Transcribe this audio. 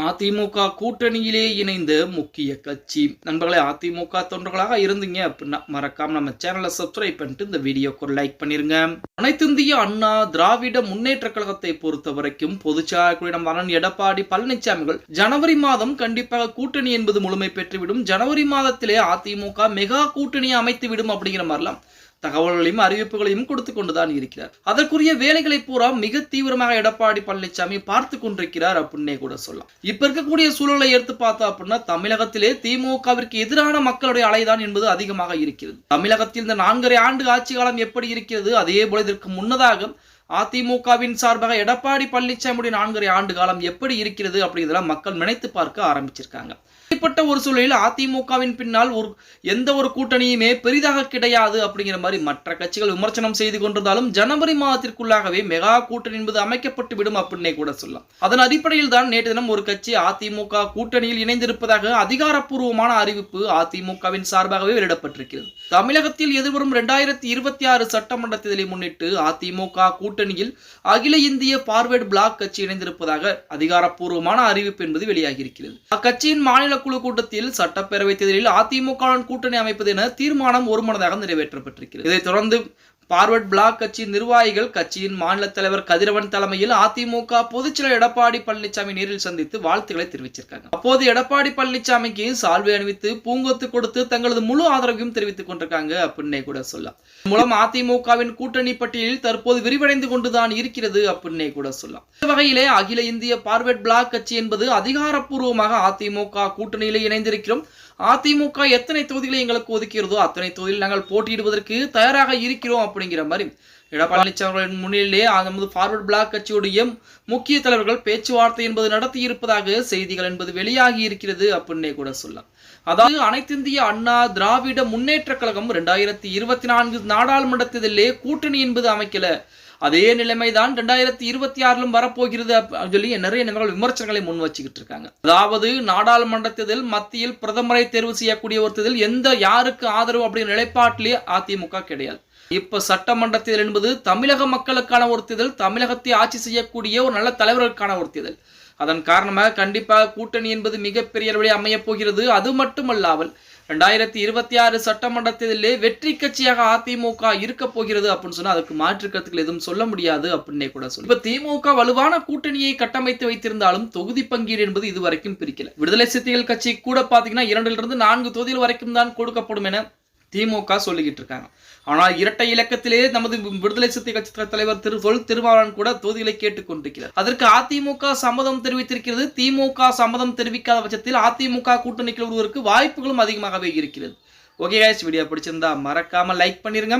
அதிமுக கூட்டணியிலே இணைந்த முக்கிய கட்சி. நண்பர்களே, அதிமுக தொண்டர்களாக இருந்தீங்க அப்படின்னா மறக்காம நம்ம சேனலை சப்ஸ்கிரைப் பண்ணிட்டு இந்த வீடியோக்கு ஒரு லைக் பண்ணிருங்க. அனைத்திந்திய அண்ணா திராவிட முன்னேற்ற கழகத்தை பொறுத்த வரைக்கும் பொதுச்சாளர் அண்ணன் எடப்பாடி பழனிசாமிகள் ஜனவரி மாதம் கண்டிப்பாக கூட்டணி என்பது முழுமை பெற்றுவிடும், ஜனவரி மாதத்திலே அதிமுக மெகா கூட்டணியை அமைத்து விடும் அப்படிங்கிற மாதிரிலாம் தகவல்களையும் அறிவிப்புகளையும் கொடுத்து கொண்டுதான் இருக்கிறார். அதற்குரிய வேலைகளை பூரா மிக தீவிரமாக எடப்பாடி பழனிசாமி பார்த்து கொண்டிருக்கிறார் அப்படின்னே கூட சொல்லலாம். இப்ப இருக்கக்கூடிய சூழலை எடுத்து பார்த்தா அப்படின்னா தமிழகத்திலே திமுகவிற்கு எதிரான மக்களுடைய அலைதான் என்பது அதிகமாக இருக்கிறது. தமிழகத்தில் இந்த 4.5 ஆண்டு ஆட்சி காலம் எப்படி இருக்கிறது, அதே போல இதற்கு முன்னதாக அதிமுகவின் சார்பாக எடப்பாடி பழனிசாமியுடைய 4.5 ஆண்டு காலம் எப்படி இருக்கிறது அப்படிங்கிறதெல்லாம் மக்கள் நினைத்து பார்க்க ஆரம்பிச்சிருக்காங்க. இப்படிப்பட்ட ஒரு சூழலில் அதிமுகவின் பின்னால் எந்த ஒரு கூட்டணியுமே பெரிதாக கிடையாது அப்படிங்கிற மாதிரி மற்ற கட்சிகள் விமர்சனம் செய்து கொண்டிருந்தாலும் ஜனவரி மாதத்திற்குள்ளாகவே மெகா கூட்டணி என்பது அமைக்கப்பட்டு விடும் அப்படின்னே கூட சொல்லலாம். அதன் அடிப்படையில் தான் நேற்று தினம் ஒரு கட்சி அதிமுக கூட்டணியில் இணைந்திருப்பதாக அதிகாரப்பூர்வமான அறிவிப்பு அதிமுகவின் சார்பாகவே வெளியிடப்பட்டிருக்கிறது. தமிழகத்தில் எதிர்வரும் 2026 சட்டமன்ற தேர்தலை முன்னிட்டு அதிமுக கூட்டணியில் அகில இந்திய பார்வர்டு பிளாக் கட்சி இணைந்திருப்பதாக அதிகாரப்பூர்வமான அறிவிப்பு என்பது வெளியாகி இருக்கிறது. அக்கட்சியின் மாநில குழு கூட்டத்தில் சட்டப்பேரவை தேர்தலில் அதிமுக கூட்டணி அமைப்பது என தீர்மானம் ஒருமனதாக நிறைவேற்றப்பட்டிருக்கிறது. இதைத் தொடர்ந்து பார்வர்ட் பிளாக் கட்சியின் நிர்வாகிகள் கட்சியின் மாநில தலைவர் கதிரவன் தலைமையில் அதிமுக பொதுச்செயலர் எடப்பாடி பழனிசாமி நேரில் சந்தித்து வாழ்த்துக்களை தெரிவிச்சிருக்காங்க. அப்போது எடப்பாடி பழனிசாமிக்கு சால்வை அணிவித்து பூங்கொத்து கொடுத்து தங்களது முழு ஆதரவையும் தெரிவித்துக் கொண்டிருக்காங்க அப்படின்னே கூட சொல்லலாம். மூலம் அதிமுகவின் கூட்டணி பட்டியலில் தற்போது விரிவடைந்து கொண்டுதான் இருக்கிறது அப்படின்னே கூட சொல்லலாம். இந்த வகையிலே அகில இந்திய பார்வர்ட் பிளாக் கட்சி என்பது அதிகாரப்பூர்வமாக அதிமுக கூட்டணியிலே இணைந்திருக்கிறோம். அதிமுக எத்தனை தொகுதிகளை எங்களுக்கு ஒதுக்கிறதோ அத்தனை தொகுதியில் நாங்கள் போட்டியிடுவதற்கு தயாராக இருக்கிறோம் அப்படிங்கிற மாதிரி எடப்பாடி பழனிசாமி முன்னிலையிலே நமது பார்வர்ட் பிளாக் கட்சியுடைய முக்கிய தலைவர்கள் பேச்சுவார்த்தை என்பது நடத்தி இருப்பதாக செய்திகள் என்பது வெளியாகி இருக்கிறது அப்படின்னே கூட சொல்லலாம். அதாவது அனைத்திந்திய அண்ணா திராவிட முன்னேற்ற கழகம் 2024 நாடாளுமன்ற தேர்தலிலே கூட்டணி என்பது அமைக்கல, அதே நிலைமைதான் 2026 வரப்போகிறது சொல்லி நிறைய விமர்சனங்களை முன் வச்சுக்கிட்டு இருக்காங்க. அதாவது நாடாளுமன்ற தேர்தல் மத்தியில் பிரதமரை தேர்வு செய்யக்கூடிய ஒரு தேர்தல், யாருக்கு ஆதரவு அப்படிங்கிற நிலைப்பாட்டிலேயே அதிமுக கிடையாது. இப்ப சட்டமன்ற தேர்தல் என்பது தமிழக மக்களுக்கான ஒரு தேர்தல், தமிழகத்தை ஆட்சி செய்யக்கூடிய ஒரு நல்ல தலைவர்களுக்கான ஒரு தேர்தல். அதன் காரணமாக கண்டிப்பாக கூட்டணி என்பது மிகப்பெரிய அளவில் அமைய போகிறது. அது மட்டுமல்லாமல் 2026 சட்டமன்ற தேர்தலிலே வெற்றி கட்சியாக அதிமுக இருக்க போகிறது அப்படின்னு சொன்னா அதுக்கு மாற்று கருத்துக்கள் எதுவும் சொல்ல முடியாது அப்படின்னே கூட சொல்லு. இப்ப திமுக வலுவான கூட்டணியை கட்டமைத்து வைத்திருந்தாலும் தொகுதி பங்கீடு என்பது இதுவரைக்கும் பிரிக்கல. விடுதலை சிறுத்தைகள் கட்சி கூட பாத்தீங்கன்னா 2 to 4 தொகுதிகள் வரைக்கும் தான் கொடுக்கப்படும் என திமுக சொல்லிக்கிட்டு இருக்காங்க. ஆனால் இரட்டை இலக்கத்திலே நமது விடுதலை சிறுத்தை கட்சி தலைவர் திருமாவளவன் கூட தொகுதிகளை கேட்டுக் கொண்டிருக்கிறார். அதற்கு அதிமுக சம்மதம் தெரிவித்திருக்கிறது. திமுக சம்மதம் தெரிவிக்காத பட்சத்தில் அதிமுக கூட்டணிக்குள் வருவதற்கு வாய்ப்புகளும் அதிகமாகவே இருக்கிறது. ஓகே கைஸ், வீடியோ பிடிச்சிருந்தா மறக்காம லைக் பண்ணிருங்க.